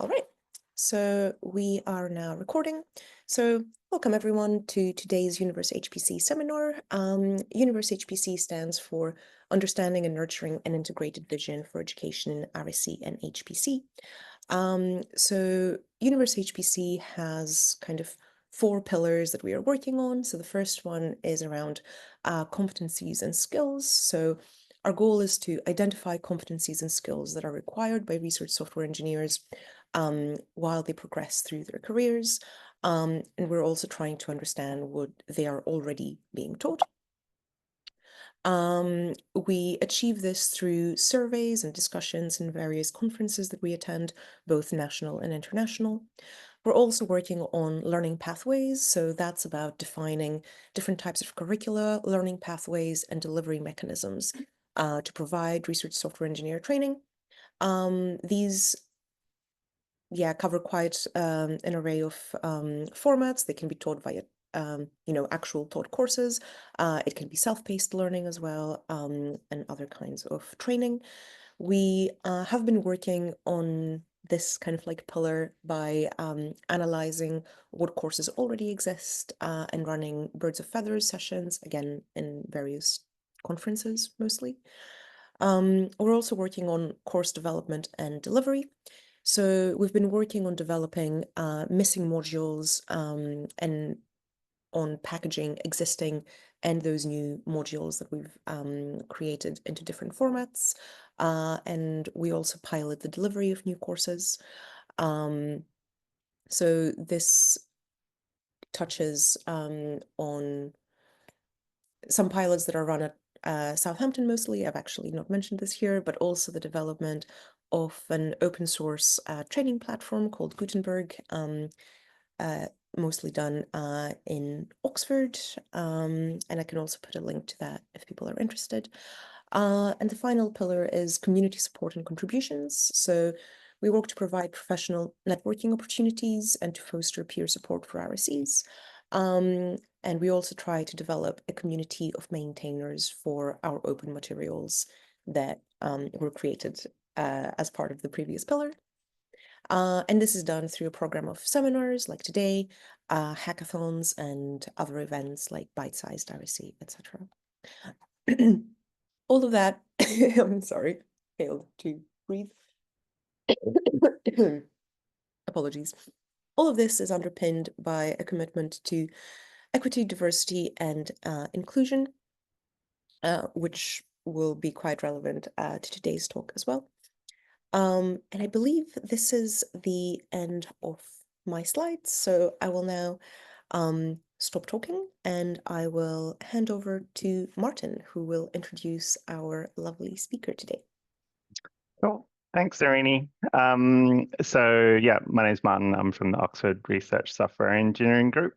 All right, so we are now recording. So welcome everyone to today's UNIVERSE-HPC seminar. UNIVERSE-HPC stands for Understanding and Nurturing an Integrated Vision for Education in RSC and HPC. So UNIVERSE-HPC has kind of 4 pillars that we are working on. So the first one is around competencies and skills. So our goal is to identify competencies and skills that are required by research software engineers while they progress through their careers. And we're also trying to understand what they are already being taught. We achieve this through surveys and discussions in various conferences that we attend, both national and international. We're also working on learning pathways, so that's about defining different types of curricula, learning pathways, and delivery mechanisms to provide research software engineer training. These cover quite an array of formats. They can be taught via actual taught courses. It can be self-paced learning as well, and other kinds of training. We have been working on this kind of like pillar by analyzing what courses already exist and running birds of feathers sessions, again, in various conferences mostly. We're also working on course development and delivery. So we've been working on developing missing modules and on packaging existing and those new modules that we've created into different formats. And we also pilot the delivery of new courses. So this touches on some pilots that are run at Southampton mostly. I've actually not mentioned this here, but also the development of an open source training platform called Gutenberg, mostly done in Oxford. And I can also put a link to that if people are interested. And the final pillar is community support and contributions. So we work to provide professional networking opportunities and to foster peer support for RSCs. And we also try to develop a community of maintainers for our open materials that were created as part of the previous pillar. And this is done through a program of seminars like today, hackathons, and other events like bite-sized RSC, etc. All of that, I'm sorry, failed to breathe. Apologies. All of this is underpinned by a commitment to equity, diversity, and inclusion, which will be quite relevant to today's talk as well. And I believe this is the end of my slides, so I will now stop talking and I will hand over to Martin, who will introduce our lovely speaker today. Cool. Thanks, Irene. So yeah, my name's Martin. I'm from the Oxford Research Software Engineering Group.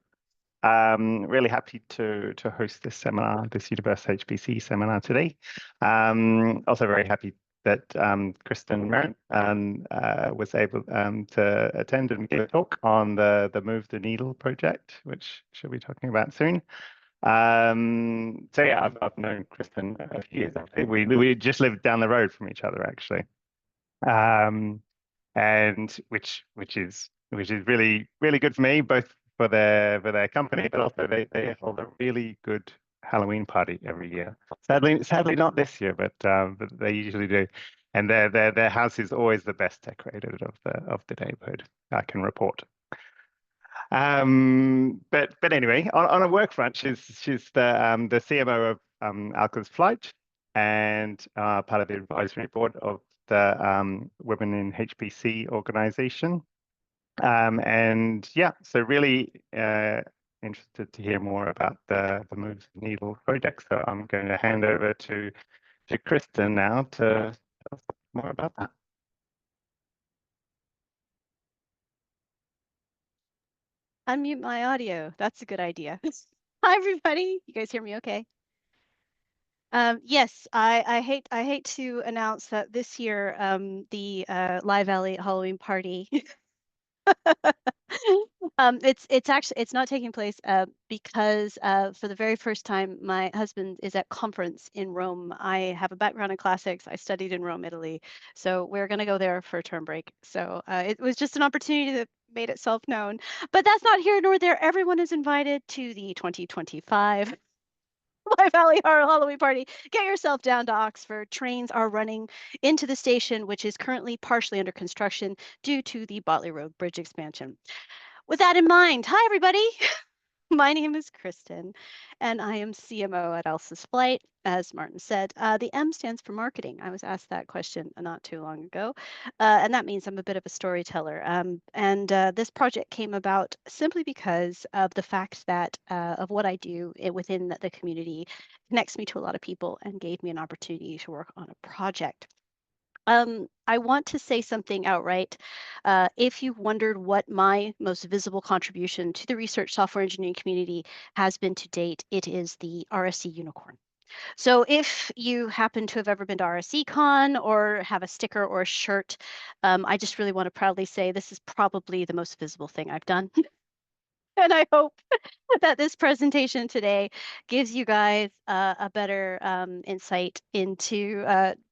Really happy to host this seminar, this UNIVERSE-HPC seminar today. Also very happy that Kristen Merritt was able to attend and give a talk on the Move the Needle project, which she'll be talking about soon. So yeah, I've known Kristen a few years actually. We just lived down the road from each other actually. And which is really good for me, both for their company, but also they hold a really good Halloween party every year. Sadly not this year, but they usually do. And their house is always the best decorated of the neighborhood, I can report. But anyway, on a work front, she's the CMO of Alka's Flight and part of the advisory board of the Women in HPC organization. And yeah, so really interested to hear more about the Move the Needle project. So I'm going to hand over to Kristen now to tell us more about that. Unmute my audio. That's a good idea. Hi, everybody. You guys hear me okay? Yes, I hate to announce that this year the Live Alley Halloween party It's not taking place because for the very first time, my husband is at conference in Rome. I have a background in classics. I studied in Rome, Italy, so we're going to go there for a term break. So it was just an opportunity that made itself known. But that's not here nor there. Everyone is invited to the 2025 Lehigh Valley Halloween party. Get yourself down to Oxford. Trains are running into the station, which is currently partially under construction due to the Botley Road Bridge expansion. With that in mind, hi everybody. My name is Kristen, and I am CMO at Elsa's Flight. As Martin said, the M stands for marketing. I was asked that question not too long ago, and that means I'm a bit of a storyteller. This project came about simply because of the fact that of what I do within the community connects me to a lot of people and gave me an opportunity to work on a project. I want to say something outright. If you wondered what my most visible contribution to the research software engineering community has been to date, it is the RSC unicorn. So if you happen to have ever been to RSCCon or have a sticker or a shirt, I just really want to proudly say this is probably the most visible thing I've done. And I hope that this presentation today gives you guys a better insight into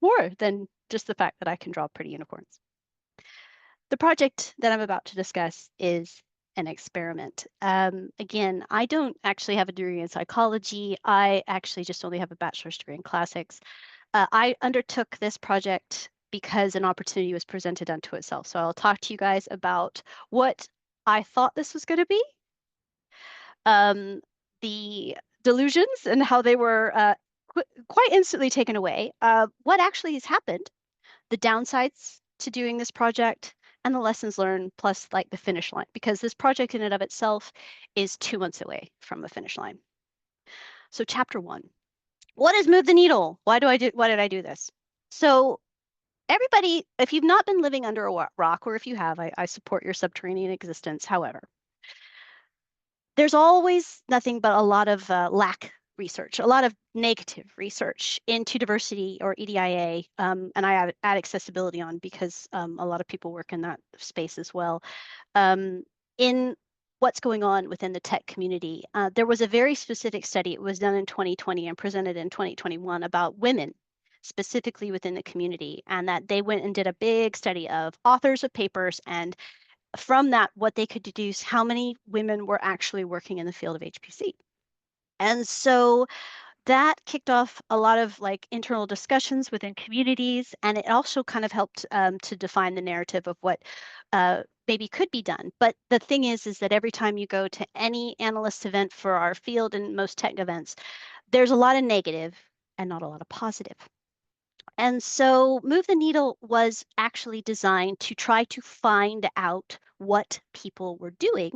more than just the fact that I can draw pretty unicorns. The project that I'm about to discuss is an experiment. Again, I don't actually have a degree in psychology. I actually just only have a bachelor's degree in classics. I undertook this project because an opportunity was presented unto itself. So I'll talk to you guys about what I thought this was going to be, the delusions and how they were quite instantly taken away, what actually has happened, the downsides to doing this project, and the lessons learned, plus like the finish line, because this project in and of itself is 2 months away from a finish line. So chapter 1, what is Move the Needle? Why did I do this? So everybody, if you've not been living under a rock, or if you have, I support your subterranean existence. However, there's always nothing but a lot of lack research, a lot of negative research into diversity or EDIA, and I add accessibility on because a lot of people work in that space as well. In what's going on within the tech community, there was a very specific study. It was done in 2020 and presented in 2021 about women specifically within the community, and that they went and did a big study of authors of papers, and from that, what they could deduce how many women were actually working in the field of HPC. And so that kicked off a lot of like internal discussions within communities, and it also kind of helped to define the narrative of what maybe could be done. But the thing is that every time you go to any analyst event for our field and most tech events, there's a lot of negative and not a lot of positive. And so Move the Needle was actually designed to try to find out what people were doing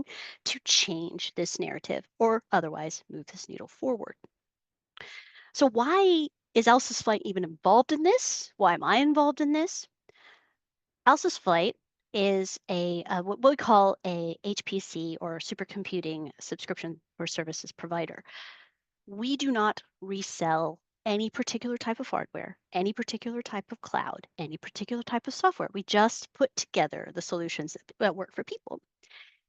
to change this narrative or otherwise move this needle forward. So why is Elsa's Flight even involved in this? Why am I involved in this? Elsa's Flight is what we call a HPC or supercomputing subscription or services provider. We do not resell any particular type of hardware, any particular type of cloud, any particular type of software. We just put together the solutions that work for people.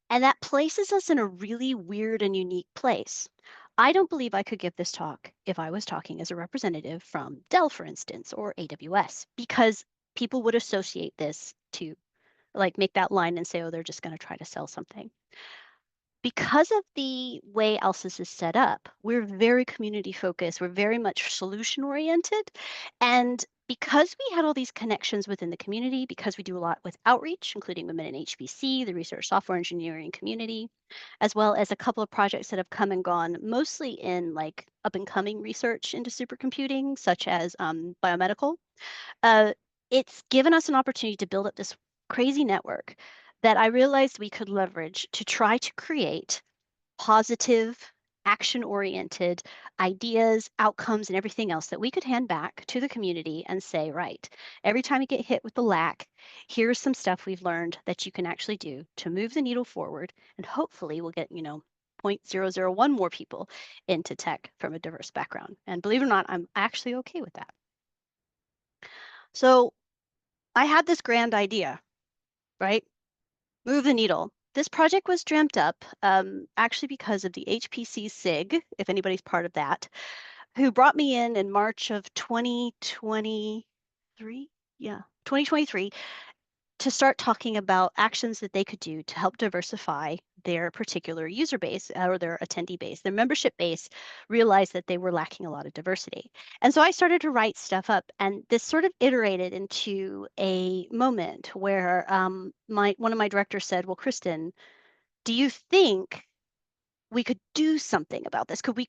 And that places us in a really weird and unique place. I don't believe I could give this talk if I was talking as a representative from Dell, for instance, or AWS, because people would associate this to like make that line and say, oh, they're just going to try to sell something. Because of the way Elsa's is set up, we're very community focused. We're very much solution oriented. And because we had all these connections within the community, because we do a lot with outreach, including women in HPC, the research software engineering community, as well as a couple of projects that have come and gone, mostly in like up and coming research into supercomputing, such as biomedical, it's given us an opportunity to build up this crazy network that I realized we could leverage to try to create positive, action-oriented ideas, outcomes, and everything else that we could hand back to the community and say, right, every time you get hit with the lack, here's some stuff we've learned that you can actually do to move the needle forward, and hopefully we'll get, 0.001 more people into tech from a diverse background. And believe it or not, I'm actually okay with that. So I had this grand idea, right? Move the needle. this project was dreamt up actually because of the HPC SIG, if anybody's part of that, who brought me in March of 2023. Yeah, 2023, to start talking about actions that they could do to help diversify their particular user base or their attendee base, their membership base, realized that they were lacking a lot of diversity. And so I started to write stuff up, and this sort of iterated into a moment where one of my directors said, well, Kristen, do you think we could do something about this? Could we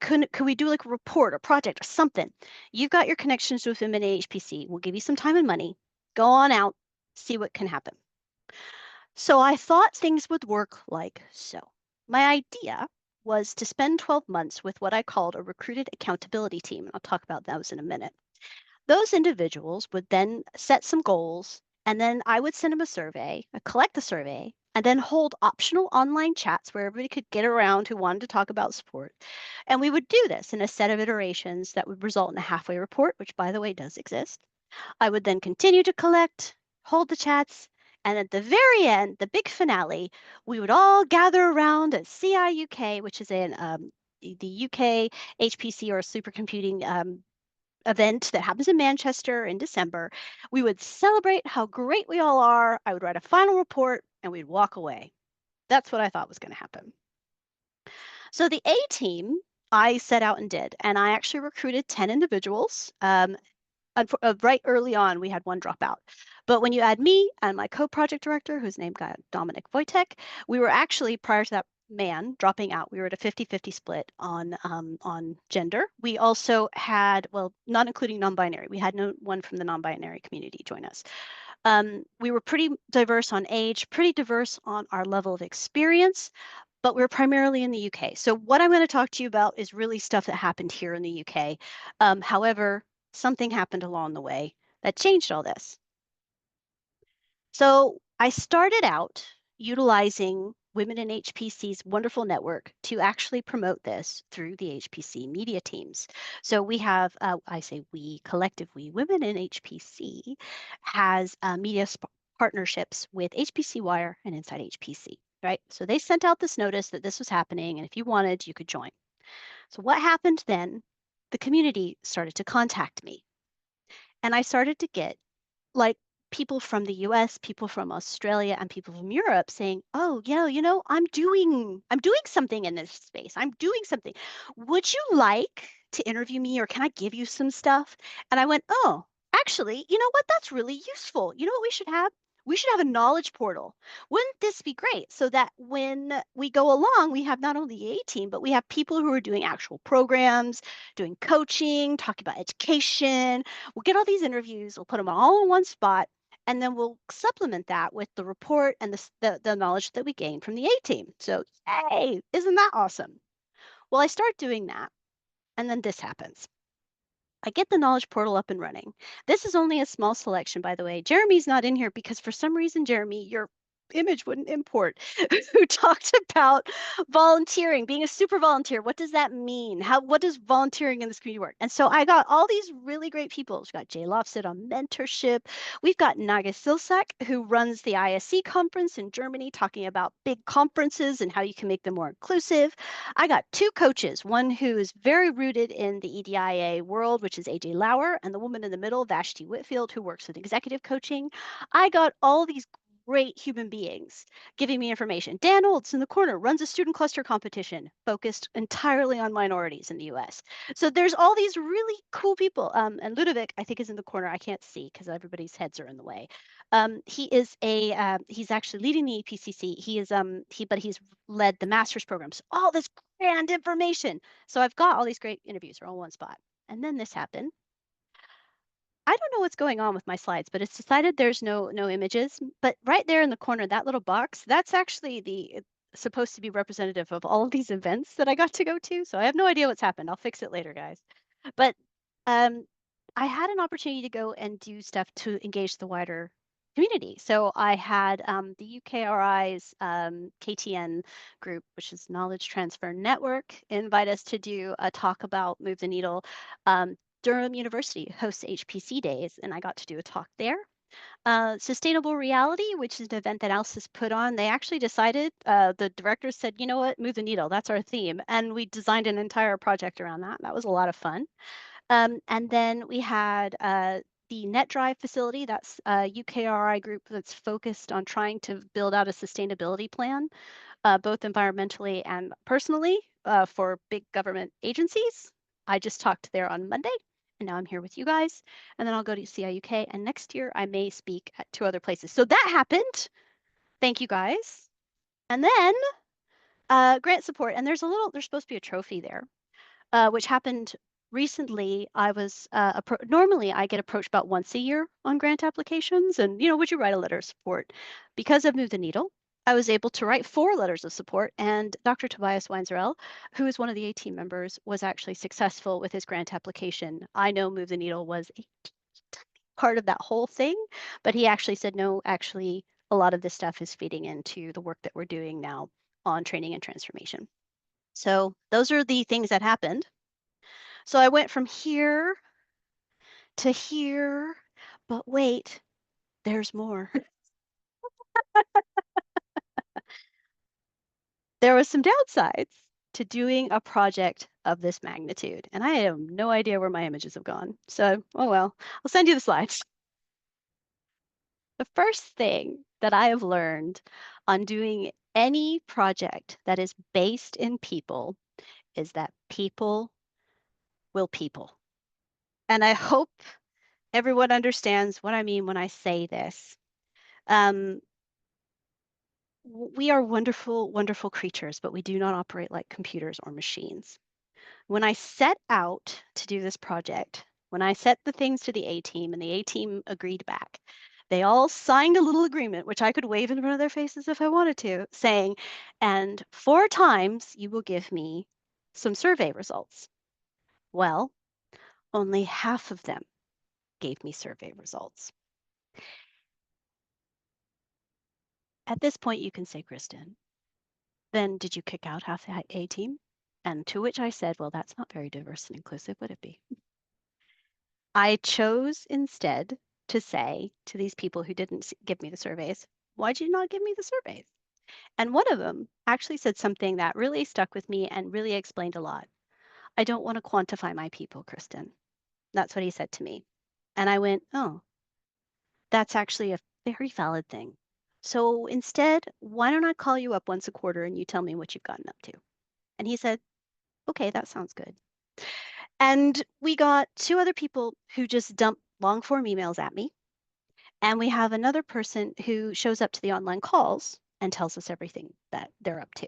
do like a report or project or something? You've got your connections with women in HPC. We'll give you some time and money. Go on out, see what can happen. So I thought things would work like so. My idea was to spend 12 months with what I called a recruited accountability team. And I'll talk about those in a minute. Those individuals would then set some goals, and then I would send them a survey, collect the survey, and then hold optional online chats where everybody could get around who wanted to talk about sport. And we would do this in a set of iterations that would result in a halfway report, which, by the way, does exist. I would then continue to collect, hold the chats, and at the very end, the big finale, we would all gather around at CIUK, which is the UK HPC or supercomputing event that happens in Manchester in December. We would celebrate how great we all are. I would write a final report and we'd walk away. That's what I thought was going to happen. So the A team, I set out and did, and I actually recruited 10 individuals. Right early on, we had one drop out. But when you add me and my co-project director, whose name got Dominic Wojtek, we were actually, prior to that man dropping out, we were at a 50-50 split on gender. We also had, well, not including non-binary, we had no one from the non-binary community join us. We were pretty diverse on age, pretty diverse on our level of experience, but we're primarily in the UK. So what I'm going to talk to you about is really stuff that happened here in the UK. However, something happened along the way that changed all this. So I started out utilizing Women in HPC's wonderful network to actually promote this through the HPC media teams. So we have, I say we, collective we, Women in HPC has media partnerships with HPC Wire and Inside HPC, right? So they sent out this notice that this was happening, and if you wanted, you could join. So what happened then? The community started to contact me. And I started to get like people from the US, people from Australia, and people from Europe saying, oh, yeah, I'm doing something in this space. I'm doing something. Would you like to interview me, or can I give you some stuff? And I went, oh, actually, you know what? That's really useful. You know what we should have? We should have a knowledge portal. Wouldn't this be great? So that when we go along, we have not only the A team, but we have people who are doing actual programs, doing coaching, talking about education. We'll get all these interviews, we'll put them all in one spot, and then we'll supplement that with the report and the knowledge that we gain from the A team. So, yay, isn't that awesome? Well, I start doing that, and then this happens. I get the knowledge portal up and running. This is only a small selection, by the way. Jeremy's not in here because for some reason, Jeremy, your image wouldn't import, who talked about volunteering, being a super volunteer. What does that mean? What does volunteering in this community work? And so I got all these really great people. We've got Jay Lofsit on mentorship. We've got Naga Silsak, who runs the ISC conference in Germany, talking about big conferences and how you can make them more inclusive. I got two coaches, one who is very rooted in the EDIA world, which is AJ Lauer, and the woman in the middle, Vashti Whitfield, who works with executive coaching. I got all these great human beings giving me information. Dan Olds in the corner runs a student cluster competition focused entirely on minorities in the US. So there's all these really cool people. And Ludovic, I think, is in the corner. I can't see because everybody's heads are in the way. He's actually leading the EPCC. He's led the master's program. So all this grand information. So I've got all these great interviews all in one spot. And then this happened. I don't know what's going on with my slides, but it's decided there's no images. But right there in the corner, that little box, that's actually supposed to be representative of all of these events that I got to go to. So I have no idea what's happened. I'll fix it later, guys. But I had an opportunity to go and do stuff to engage the wider community. So I had the UKRI's KTN group, which is Knowledge Transfer Network, invite us to do a talk about Move the Needle. Durham University hosts HPC days, and I got to do a talk there. Sustainable Reality, which is an event that ALS has put on, they actually decided, the directors said, you know what, move the needle, that's our theme. And we designed an entire project around that. That was a lot of fun. And then we had the NetDrive facility, that's a UKRI group that's focused on trying to build out a sustainability plan, both environmentally and personally for big government agencies. I just talked there on Monday, and now I'm here with you guys. And then I'll go to CIUK, and next year I may speak at 2 other places. So that happened. Thank you guys. And then grant support, and there's supposed to be a trophy there, which happened recently. I was normally I get approached about once a year on grant applications, and would you write a letter of support? Because of Move the Needle, I was able to write 4 letters of support, and Dr. Tobias Weinzerl, who is one of the A team members, was actually successful with his grant application. I know Move the Needle was a part of that whole thing, but he actually said, no, actually, a lot of this stuff is feeding into the work that we're doing now on training and transformation. So those are the things that happened. So I went from here to here, but wait, there's more. There was some downsides to doing a project of this magnitude, and I have no idea where my images have gone. So, oh well, I'll send you the slides. The first thing that I have learned on doing any project that is based in people is that people will people. And I hope everyone understands what I mean when I say this. We are wonderful, wonderful creatures, but we do not operate like computers or machines. When I set out to do this project, when I set the things to the A team and the A team agreed back, they all signed a little agreement, which I could wave in front of their faces if I wanted to, saying, and 4 times you will give me some survey results. Well, only half of them gave me survey results. At this point, you can say, Kristen, then did you kick out half the A team? And to which I said, well, that's not very diverse and inclusive, would it be? I chose instead to say to these people who didn't give me the surveys, why'd you not give me the surveys? And one of them actually said something that really stuck with me and really explained a lot. I don't want to quantify my people, Kristen. That's what he said to me. And I went, oh, that's actually a very valid thing. So instead, why don't I call you up once a quarter and you tell me what you've gotten up to? And he said, okay, that sounds good. And we got 2 other people who just dump long form emails at me. And we have another person who shows up to the online calls and tells us everything that they're up to.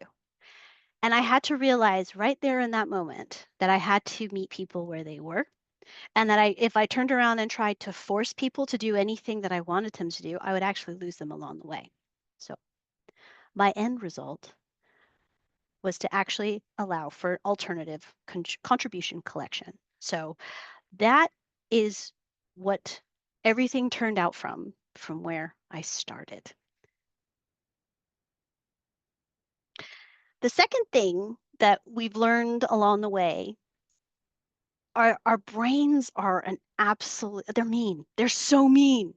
And I had to realize right there in that moment that I had to meet people where they were. And that if I turned around and tried to force people to do anything that I wanted them to do, I would actually lose them along the way. So my end result was to actually allow for alternative contribution collection. So that is what everything turned out from where I started. The second thing that we've learned along the way, our brains are they're mean. They're so mean.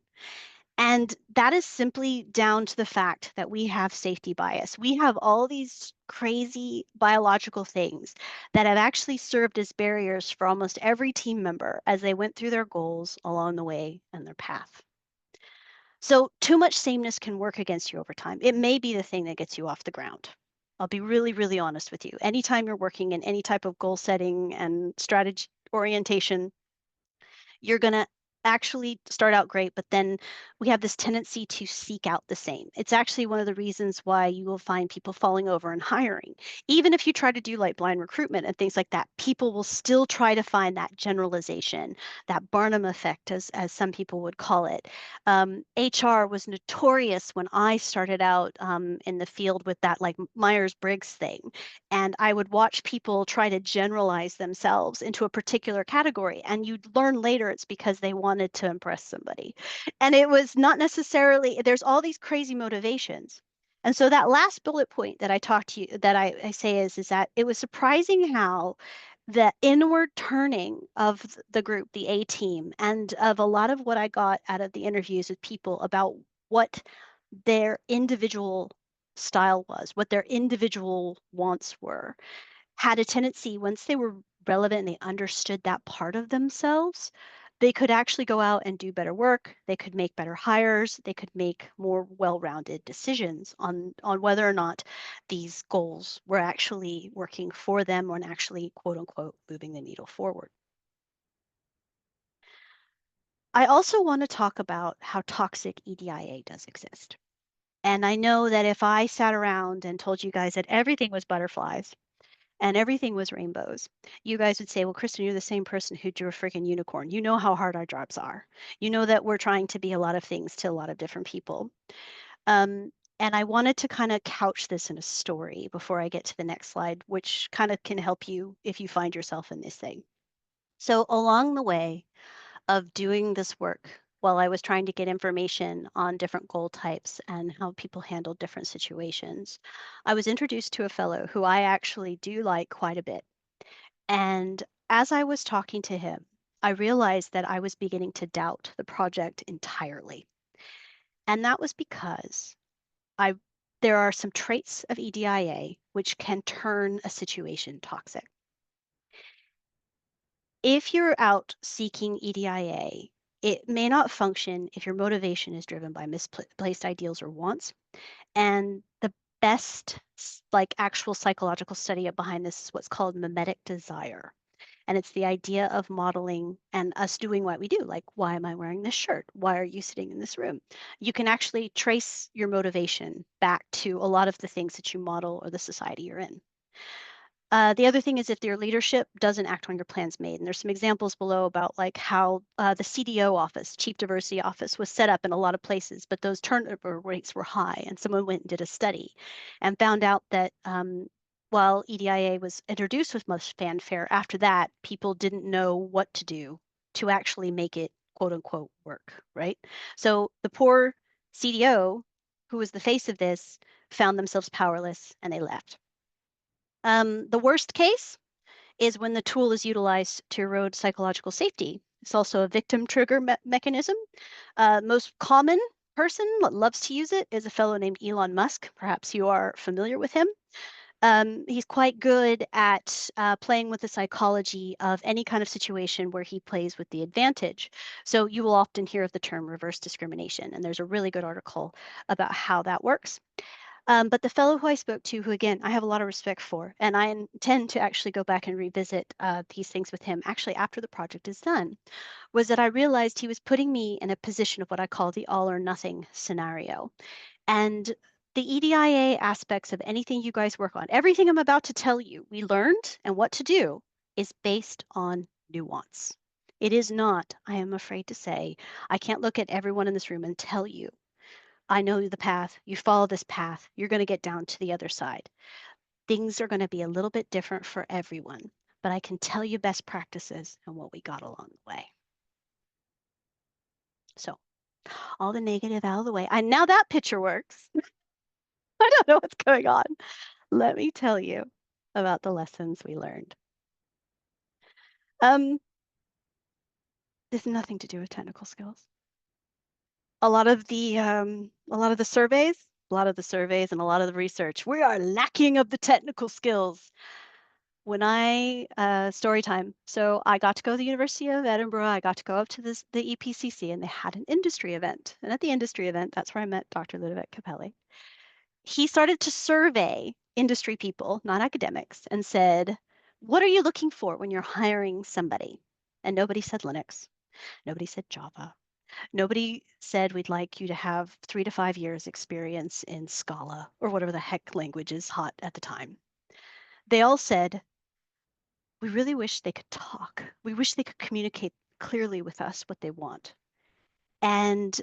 And that is simply down to the fact that we have safety bias. We have all these crazy biological things that have actually served as barriers for almost every team member as they went through their goals along the way and their path. So too much sameness can work against you over time. It may be the thing that gets you off the ground. I'll be really, really honest with you. Anytime you're working in any type of goal setting and strategy orientation, you're going to actually start out great, but then we have this tendency to seek out the same. It's actually one of the reasons why you will find people falling over and hiring. Even if you try to do like blind recruitment and things like that, people will still try to find that generalization, that Barnum effect, as some people would call it. HR was notorious when I started out in the field with that like Myers-Briggs thing. And I would watch people try to generalize themselves into a particular category. And you'd learn later it's because they wanted to impress somebody. And it was not necessarily, there's all these crazy motivations. And so that last bullet point that I talked to you, that I say is that it was surprising how the inward turning of the group, the A team, and of a lot of what I got out of the interviews with people about what their individual style was, what their individual wants were, had a tendency, once they were relevant and they understood that part of themselves, they could actually go out and do better work. They could make better hires. They could make more well-rounded decisions on whether or not these goals were actually working for them or actually, quote unquote, moving the needle forward. I also want to talk about how toxic EDIA does exist. And I know that if I sat around and told you guys that everything was butterflies and everything was rainbows, you guys would say, well, Kristen, you're the same person who drew a freaking unicorn. You know how hard our jobs are. You know that we're trying to be a lot of things to a lot of different people. And I wanted to kind of couch this in a story before I get to the next slide, which kind of can help you if you find yourself in this thing. So along the way of doing this work, while I was trying to get information on different goal types and how people handled different situations, I was introduced to a fellow who I actually do like quite a bit. And as I was talking to him, I realized that I was beginning to doubt the project entirely. And that was because there are some traits of EDIA which can turn a situation toxic. If you're out seeking EDIA, it may not function if your motivation is driven by misplaced ideals or wants. And the best, like, actual psychological study behind this is what's called mimetic desire. And it's the idea of modeling and us doing what we do, like, why am I wearing this shirt? Why are you sitting in this room? You can actually trace your motivation back to a lot of the things that you model or the society you're in. The other thing is if your leadership doesn't act on your plans made. And there's some examples below about like how the CDO office, Chief Diversity Office, was set up in a lot of places, but those turnover rates were high. And someone went and did a study and found out that while EDIA was introduced with much fanfare, after that, people didn't know what to do to actually make it, quote unquote, work, right? So the poor CDO, who was the face of this, found themselves powerless and they left. The worst case is when the tool is utilized to erode psychological safety. It's also a victim trigger mechanism. Most common person that loves to use it is a fellow named Elon Musk. Perhaps you are familiar with him. He's quite good at playing with the psychology of any kind of situation where he plays with the advantage. So you will often hear of the term reverse discrimination, and there's a really good article about how that works. But the fellow who I spoke to, who again, I have a lot of respect for, and I intend to actually go back and revisit these things with him actually after the project is done, was that I realized he was putting me in a position of what I call the all or nothing scenario. And the EDIA aspects of anything you guys work on, everything I'm about to tell you, we learned and what to do is based on nuance. It is not, I am afraid to say, I can't look at everyone in this room and tell you I know the path, you follow this path, you're going to get down to the other side. Things are going to be a little bit different for everyone, but I can tell you best practices and what we got along the way. So all the negative out of the way. And now that picture works. I don't know what's going on. Let me tell you about the lessons we learned. This has nothing to do with technical skills. A lot of the surveys and a lot of the research, we are lacking of the technical skills. When story time. So I got to go to the University of Edinburgh. I got to go up to the EPCC, and they had an industry event. And at the industry event, that's where I met Dr. Ludovic Capelli. He started to survey industry people, not academics, and said, what are you looking for when you're hiring somebody? And nobody said Linux. Nobody said Java. Nobody said we'd like you to have 3 to 5 years experience in Scala or whatever the heck language is hot at the time. They all said, we really wish they could talk. We wish they could communicate clearly with us what they want. And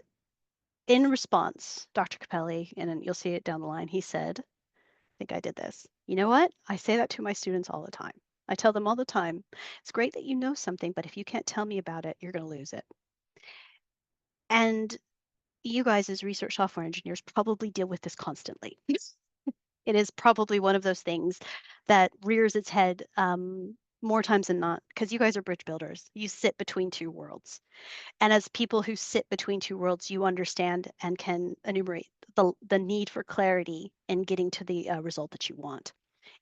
in response, Dr. Capelli, and you'll see it down the line, he said, I think I did this. You know what? I say that to my students all the time. I tell them all the time, it's great that you know something, but if you can't tell me about it, you're going to lose it. And you guys as research software engineers probably deal with this constantly. It is probably one of those things that rears its head more times than not, because you guys are bridge builders. You sit between two worlds. And as people who sit between two worlds, you understand and can enumerate the need for clarity in getting to the result that you want.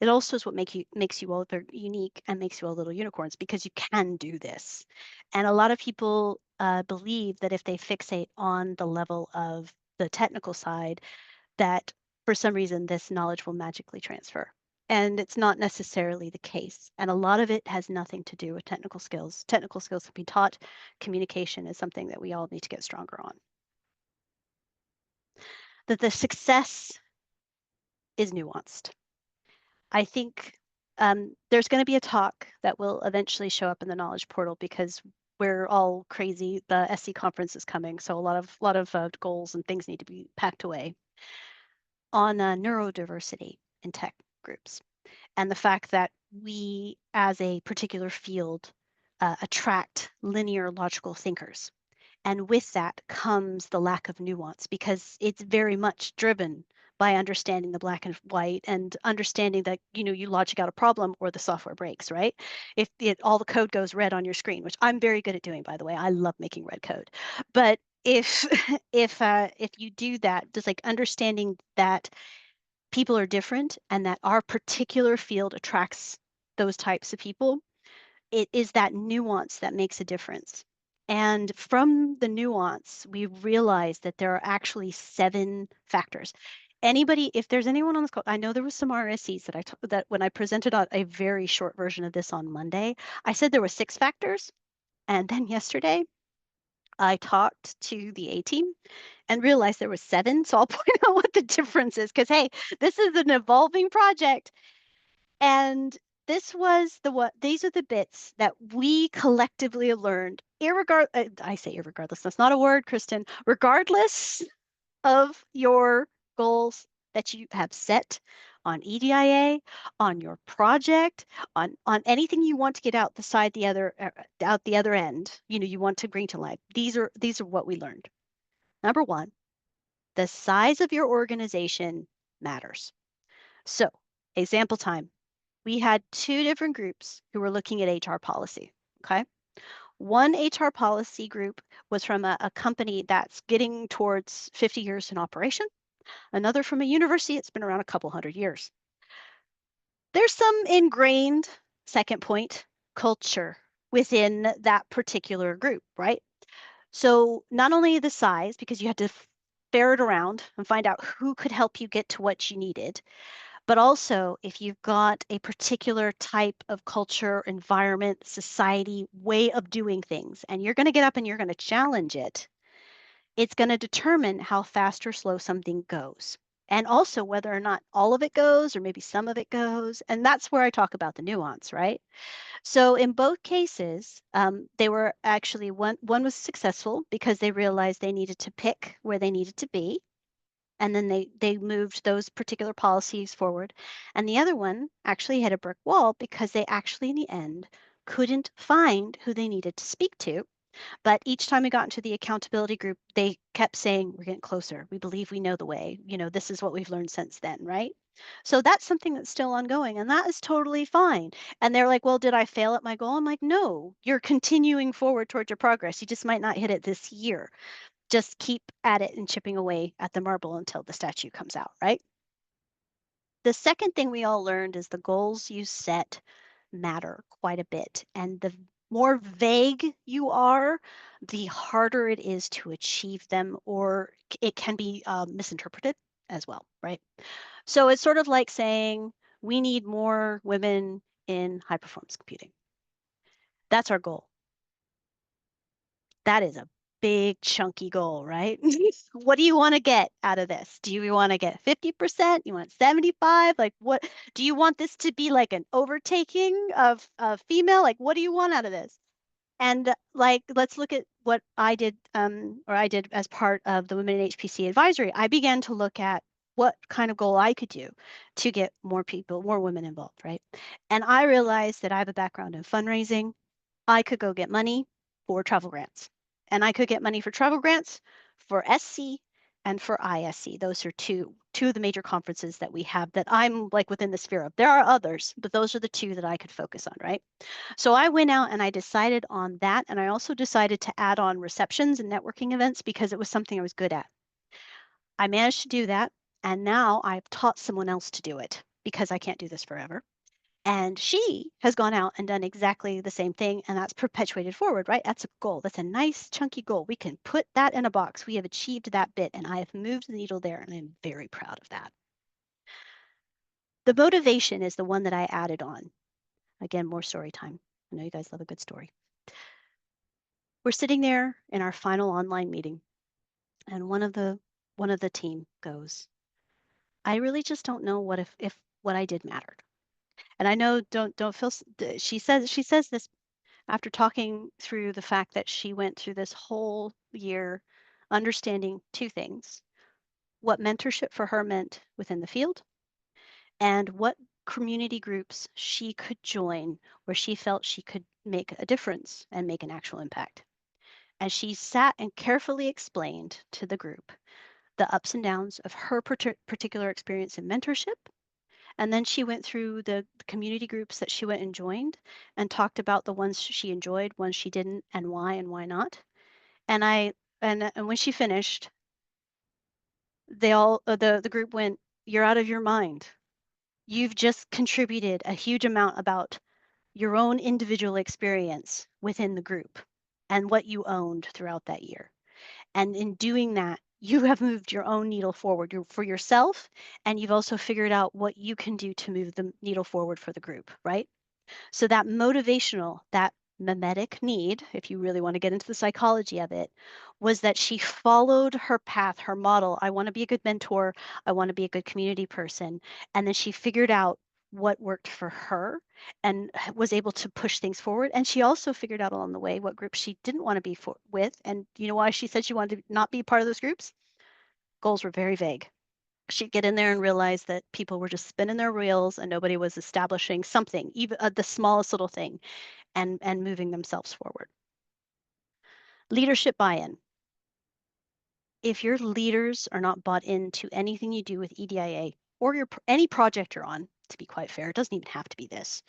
It also is what makes you all very unique and makes you all little unicorns, because you can do this. And a lot of people believe that if they fixate on the level of the technical side, that for some reason this knowledge will magically transfer. And it's not necessarily the case. And a lot of it has nothing to do with technical skills. Technical skills can be taught. Communication is something that we all need to get stronger on. That the success is nuanced. I think there's going to be a talk that will eventually show up in the knowledge portal, because we're all crazy. The SC conference is coming, so a lot of goals and things need to be packed away on neurodiversity in tech groups, and the fact that we, as a particular field, attract linear logical thinkers. And with that comes the lack of nuance, because it's very much driven by understanding the black and white and understanding that, you logic out a problem or the software breaks, right? If all the code goes red on your screen, which I'm very good at doing, by the way, I love making red code. But if if you do that, just like understanding that people are different and that our particular field attracts those types of people, it is that nuance that makes a difference. And from the nuance, we realize that there are actually 7 factors. Anybody, if there's anyone on this call, I know there was some RSEs that when I presented out a very short version of this on Monday, I said there were 6 factors. And then yesterday, I talked to the A team and realized there was 7. So I'll point out what the difference is, because hey, this is an evolving project. And this was these are the bits that we collectively have learned, I say irregardless, that's not a word, Kristen, regardless of your goals that you have set on EDIA, on your project, on anything you want to get out the other end, you want to bring to life. These are what we learned. Number 1, the size of your organization matters. So, example time. We had 2 different groups who were looking at HR policy, okay? One HR policy group was from a company that's getting towards 50 years in operation, another from a university that's been around a couple hundred years. There's some ingrained, second point, culture within that particular group, right? So not only the size, because you had to ferret around and find out who could help you get to what you needed, but also if you've got a particular type of culture, environment, society, way of doing things, and you're going to get up and you're going to challenge it, it's going to determine how fast or slow something goes. And also whether or not all of it goes, or maybe some of it goes. And that's where I talk about the nuance, right? So in both cases, they were actually, one was successful because they realized they needed to pick where they needed to be. And then they moved those particular policies forward. And the other one actually hit a brick wall, because they actually in the end couldn't find who they needed to speak to. But each time we got into the accountability group, they kept saying, we're getting closer. We believe we know the way. This is what we've learned since then, right? So that's something that's still ongoing, and that is totally fine. And they're like, well, did I fail at my goal? I'm like, no, you're continuing forward towards your progress. You just might not hit it this year. Just keep at it and chipping away at the marble until the statue comes out, right? The second thing we all learned is the goals you set matter quite a bit. And the more vague you are, the harder it is to achieve them, or it can be misinterpreted as well, right? So it's sort of like saying we need more women in high performance computing. That's our goal. That is a big chunky goal, right? What do you want to get out of this? Do you want to get 50%? You want 75? Like, what do you want this to be, like an overtaking of female? Like, what do you want out of this? And like, let's look at what I did, or I did as part of the Women in HPC advisory. I began to look at what kind of goal I could do to get more people, more women involved, right? And I realized that I have a background in fundraising. I could go get money for travel grants, and I could get money for travel grants for SC and for ISE. Those are two of the major conferences that we have that I'm like within the sphere of. There are others, but those are the two that I could focus on, right? So I went out and I decided on that. And I also decided to add on receptions and networking events because it was something I was good at. I managed to do that. And now I've taught someone else to do it because I can't do this forever. And she has gone out and done exactly the same thing. And that's perpetuated forward, right? That's a goal. That's a nice chunky goal. We can put that in a box. We have achieved that bit. And I have moved the needle there. And I'm very proud of that. The motivation is the one that I added on. Again, more story time. I know you guys love a good story. We're sitting there in our final online meeting. And one of the team goes, I really just don't know what if what I did mattered. And I know don't feel she says this after talking through the fact that she went through this whole year understanding two things: what mentorship for her meant within the field and what community groups she could join where she felt she could make a difference and make an actual impact. And she sat and carefully explained to the group the ups and downs of her particular experience in mentorship. And then she went through the community groups that she went and joined and talked about the ones she enjoyed, ones she didn't, and why not. And when she finished, they all the group went, "You're out of your mind. You've just contributed a huge amount about your own individual experience within the group and what you owned throughout that year. And in doing that, you have moved your own needle forward for yourself, and you've also figured out what you can do to move the needle forward for the group, right? So that motivational, that mimetic need, if you really want to get into the psychology of it, was that she followed her path, her model. I want to be a good mentor. I want to be a good community person. And then she figured out what worked for her and was able to push things forward. And she also figured out along the way what groups she didn't want to be with. And you know why she said she wanted to not be part of those groups? Goals were very vague. She'd get in there and realize that people were just spinning their wheels and nobody was establishing something, even the smallest little thing, and moving themselves forward. Leadership buy-in. If your leaders are not bought into anything you do with EDIA or any project you're on, to be quite fair, it doesn't even have to be this,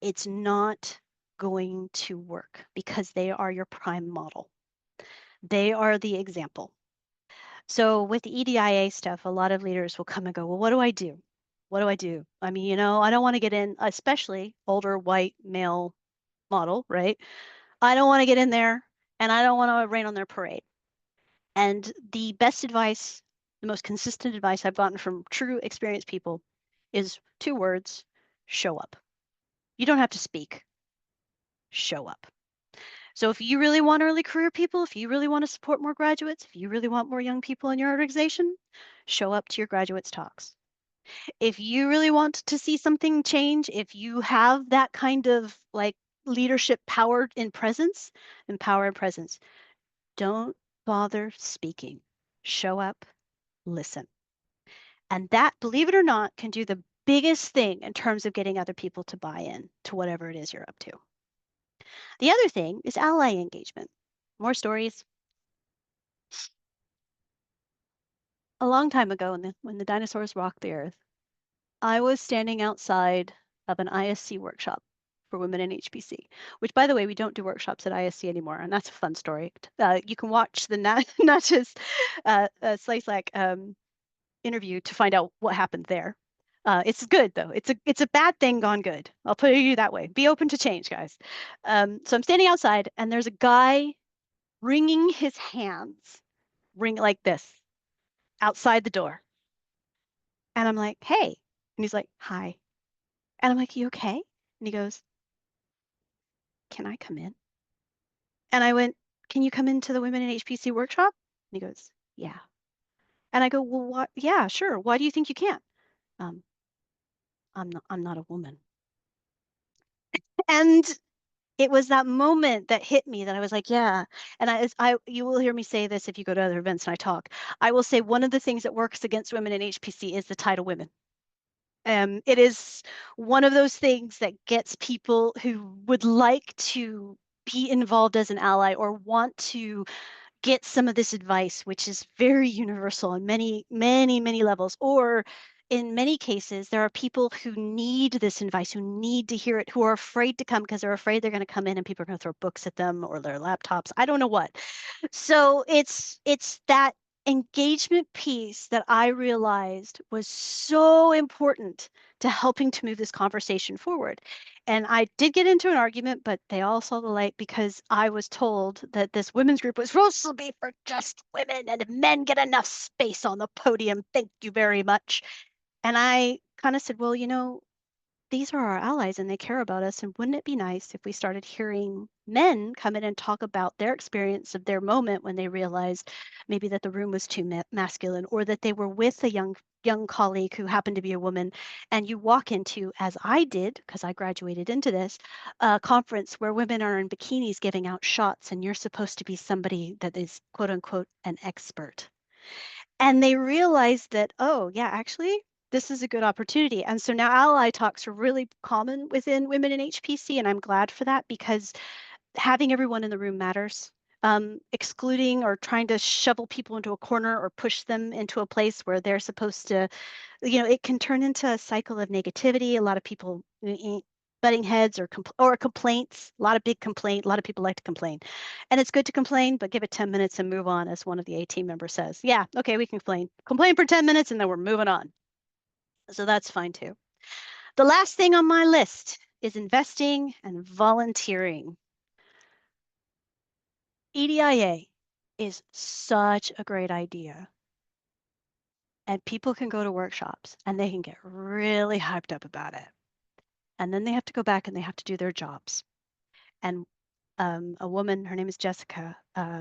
it's not going to work because they are your prime model. They are the example. So with the EDIA stuff, a lot of leaders will come and go, well, what do I do? What do I do? I mean, you know, I don't want to get in, especially older white male model, right? I don't want to get in there and I don't want to rain on their parade. And the best advice, the most consistent advice I've gotten from true experienced people is 2 words: show up. You don't have to speak, show up. So if you really want early career people, if you really want to support more graduates, if you really want more young people in your organization, show up to your graduates' talks. If you really want to see something change, if you have that kind of like leadership power and presence, don't bother speaking. Show up, listen. And that, believe it or not, can do the biggest thing in terms of getting other people to buy in to whatever it is you're up to. The other thing is ally engagement. More stories. A long time ago, when the dinosaurs walked the earth, I was standing outside of an ISC workshop for women in HPC, which, by the way, we don't do workshops at ISC anymore, and that's a fun story. You can watch the Natchez Slice interview to find out what happened there. It's good though. It's a bad thing gone good. I'll put it that way. Be open to change, guys. So I'm standing outside, and there's a guy wringing his hands, ring like this, outside the door. And I'm like, hey. And he's like, hi. And I'm like, you okay? And he goes, can I come in? And I went, can you come into the Women in HPC workshop? And he goes, yeah. And I go, well, what? Yeah, sure. Why do you think you can't? I'm not a woman. And it was that moment that hit me that I was like, yeah. And you will hear me say this if you go to other events and I talk. I will say one of the things that works against women in HPC is the title women. It is one of those things that gets people who would like to be involved as an ally or want to get some of this advice, which is very universal on many, many, many levels. Or in many cases, there are people who need this advice, who need to hear it, who are afraid to come because they're afraid they're going to come in and people are going to throw books at them or their laptops. I don't know what. So it's that engagement piece that I realized was so important to helping to move this conversation forward. And I did get into an argument, but they all saw the light because I was told that this women's group was supposed to be for just women, and if men get enough space on the podium, thank you very much. And I kind of said, well, you know, these are our allies and they care about us. And wouldn't it be nice if we started hearing men come in and talk about their experience of their moment when they realized maybe that the room was too masculine, or that they were with a young colleague who happened to be a woman, and you walk into, as I did, because I graduated into this, a conference where women are in bikinis giving out shots, and you're supposed to be somebody that is quote unquote an expert. And they realized that, oh, yeah, actually, this is a good opportunity. And so now ally talks are really common within women in HPC, and I'm glad for that because having everyone in the room matters. Excluding or trying to shovel people into a corner or push them into a place where they're supposed to, you know, it can turn into a cycle of negativity. A lot of people butting heads or complaints, a lot of big complaint. A lot of people like to complain, and it's good to complain, but give it 10 minutes and move on, as one of the A team members says. Yeah, okay, we can complain for 10 minutes and then we're moving on. So that's fine too. The last thing on my list is investing and volunteering. EDIA is such a great idea. And people can go to workshops and they can get really hyped up about it. And then they have to go back and they have to do their jobs. And a woman, her name is Jessica,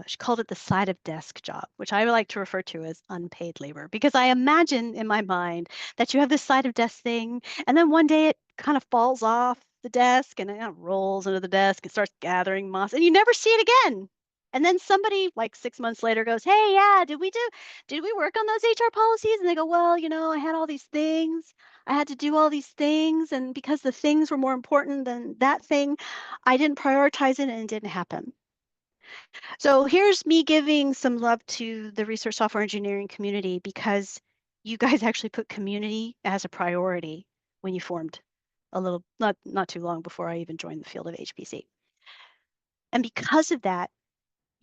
she called it the side of desk job, which I like to refer to as unpaid labor, because I imagine in my mind that you have this side of desk thing, and then one day it kind of falls off the desk and it kind of rolls into the desk and starts gathering moss, and you never see it again. And then somebody like 6 months later goes, hey, yeah, did we work on those HR policies? And they go, well, you know, I had all these things. I had to do all these things. And because the things were more important than that thing, I didn't prioritize it and it didn't happen. So here's me giving some love to the research software engineering community, because you guys actually put community as a priority when you formed a little, not too long before I even joined the field of HPC. And because of that,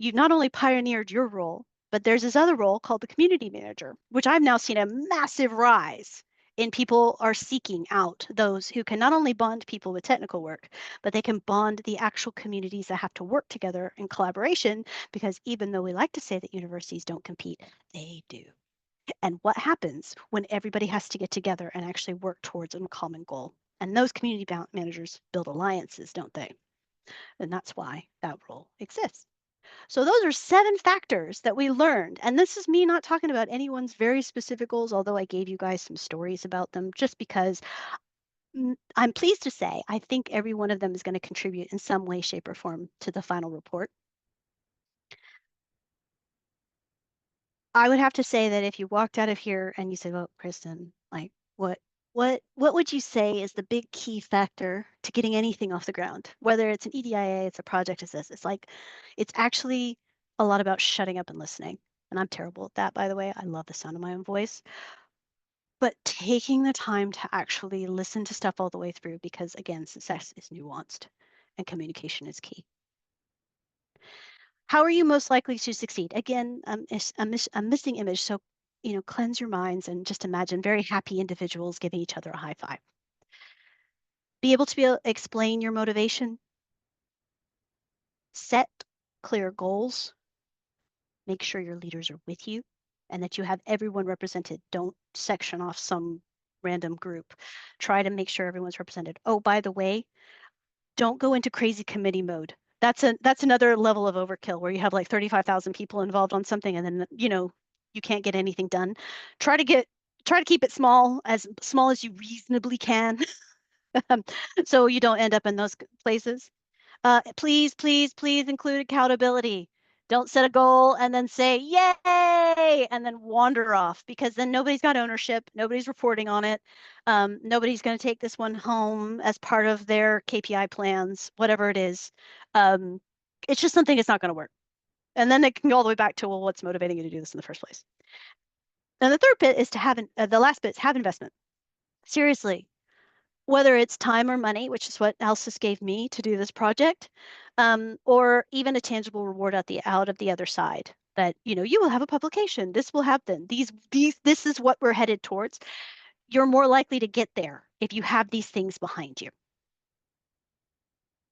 you've not only pioneered your role, but there's this other role called the community manager, which I've now seen a massive rise in. People are seeking out those who can not only bond people with technical work, but they can bond the actual communities that have to work together in collaboration, because even though we like to say that universities don't compete, they do. And what happens when everybody has to get together and actually work towards a common goal? And those community managers build alliances, don't they? And that's why that role exists. So those are 7 factors that we learned. And this is me not talking about anyone's very specific goals, although I gave you guys some stories about them, just because I'm pleased to say I think every one of them is going to contribute in some way, shape, or form to the final report. I would have to say that if you walked out of here and you said, well, Kristen, like what would you say is the big key factor to getting anything off the ground? Whether it's an EDIA, it's a project, it's this, it's actually a lot about shutting up and listening. And I'm terrible at that, by the way. I love the sound of my own voice. But taking the time to actually listen to stuff all the way through, because again, success is nuanced and communication is key. How are you most likely to succeed? Again, a missing image. So, you know, cleanse your minds and just imagine very happy individuals giving each other a high five. Be able to explain your motivation. Set clear goals. Make sure your leaders are with you and that you have everyone represented. Don't section off some random group. Try to make sure everyone's represented. Oh, by the way, don't go into crazy committee mode. That's another level of overkill where you have like 35,000 people involved on something and then, you know, you can't get anything done. Try to keep it small as you reasonably can. So you don't end up in those places. Please, please, please include accountability. Don't set a goal and then say, yay, and then wander off, because then nobody's got ownership. Nobody's reporting on it. Nobody's going to take this one home as part of their KPI plans, whatever it is. It's just something that's not going to work. And then it can go all the way back to, well, what's motivating you to do this in the first place? And the third bit is to have, the last bit is have investment. Seriously, whether it's time or money, which is what Alsis gave me to do this project, or even a tangible reward out of the other side, that, you know, you will have a publication, this will happen, this is what we're headed towards. You're more likely to get there if you have these things behind you.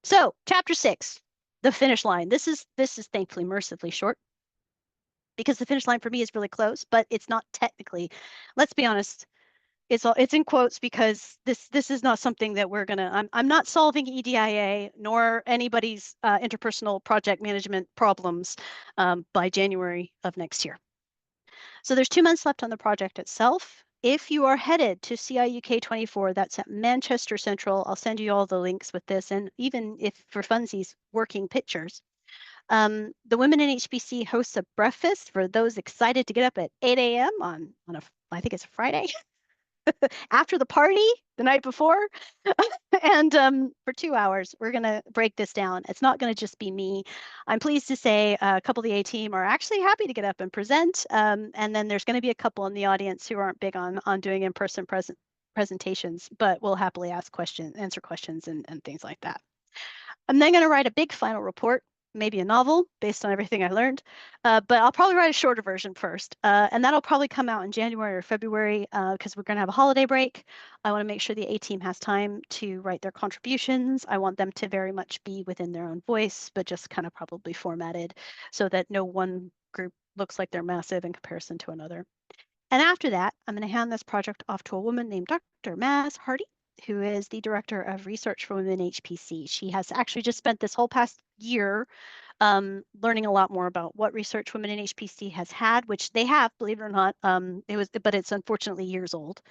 So chapter 6, the finish line. This is thankfully mercifully short, because the finish line for me is really close, but it's not technically. Let's be honest, it's in quotes, because this is not something that we're gonna. I'm not solving EDIA nor anybody's interpersonal project management problems by January of next year. So there's 2 months left on the project itself. If you are headed to CIUK 24, that's at Manchester Central. I'll send you all the links with this, and even if for funsies, working pictures. The Women in HPC hosts a breakfast for those excited to get up at 8 a.m. on I think it's a Friday, after the party the night before. And for 2 hours, we're going to break this down. It's not going to just be me. I'm pleased to say a couple of the A team are actually happy to get up and present. And then there's going to be a couple in the audience who aren't big on doing in-person presentations, but will happily answer questions and things like that. I'm then going to write a big final report, maybe a novel based on everything I learned, but I'll probably write a shorter version first, and that'll probably come out in January or February, because we're going to have a holiday break. I want to make sure the A team has time to write their contributions. I want them to very much be within their own voice, but just kind of probably formatted so that no one group looks like they're massive in comparison to another. And after that, I'm going to hand this project off to a woman named Dr. Maz Hardy, who is the Director of Research for Women in HPC. She has actually just spent this whole past year learning a lot more about what research Women in HPC has had, which they have, believe it or not. But it's unfortunately years old.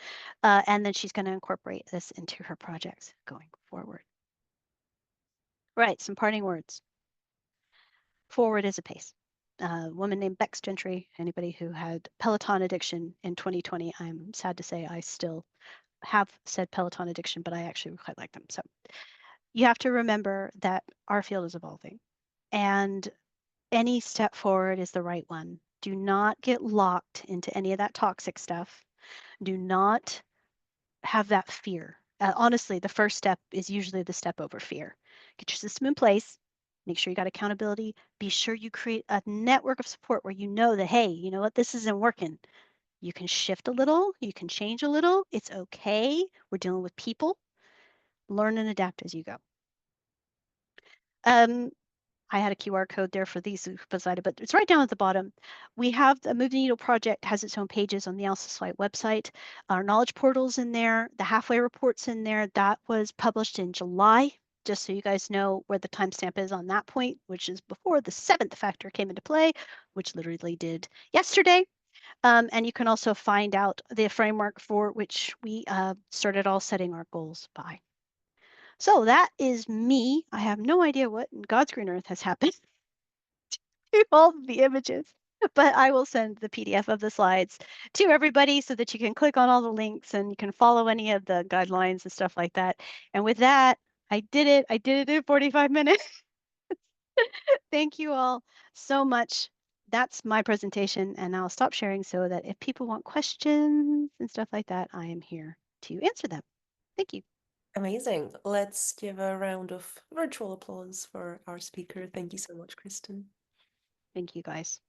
And then she's going to incorporate this into her projects going forward. Right, some parting words. Forward is a pace. A woman named Bex Gentry, anybody who had Peloton addiction in 2020, I'm sad to say I still have said Peloton addiction, but I actually quite like them. So you have to remember that our field is evolving, and any step forward is the right one. Do not get locked into any of that toxic stuff. Do not have that fear. Honestly, the first step is usually the step over fear. Get your system in place. Make sure you got accountability. Be sure you create a network of support where you know that, hey, you know what, this isn't working. You can shift a little, you can change a little. It's okay. We're dealing with people. Learn and adapt as you go. I had a QR code there for these beside it, but it's right down at the bottom. We have the Move the Needle project has its own pages on the Alsis Flight website. Our knowledge portal's in there. The halfway report's in there. That was published in July, just so you guys know where the timestamp is on that point, which is before the 7th factor came into play, which literally did yesterday. And you can also find out the framework for which we started all setting our goals by. So that is me. I have no idea what in God's green earth has happened to all the images, but I will send the PDF of the slides to everybody so that you can click on all the links and you can follow any of the guidelines and stuff like that. And with that, I did it. I did it in 45 minutes. Thank you all so much. That's my presentation, and I'll stop sharing so that if people want questions and stuff like that, I am here to answer them. Thank you. Amazing. Let's give a round of virtual applause for our speaker. Thank you so much, Kristen. Thank you, guys.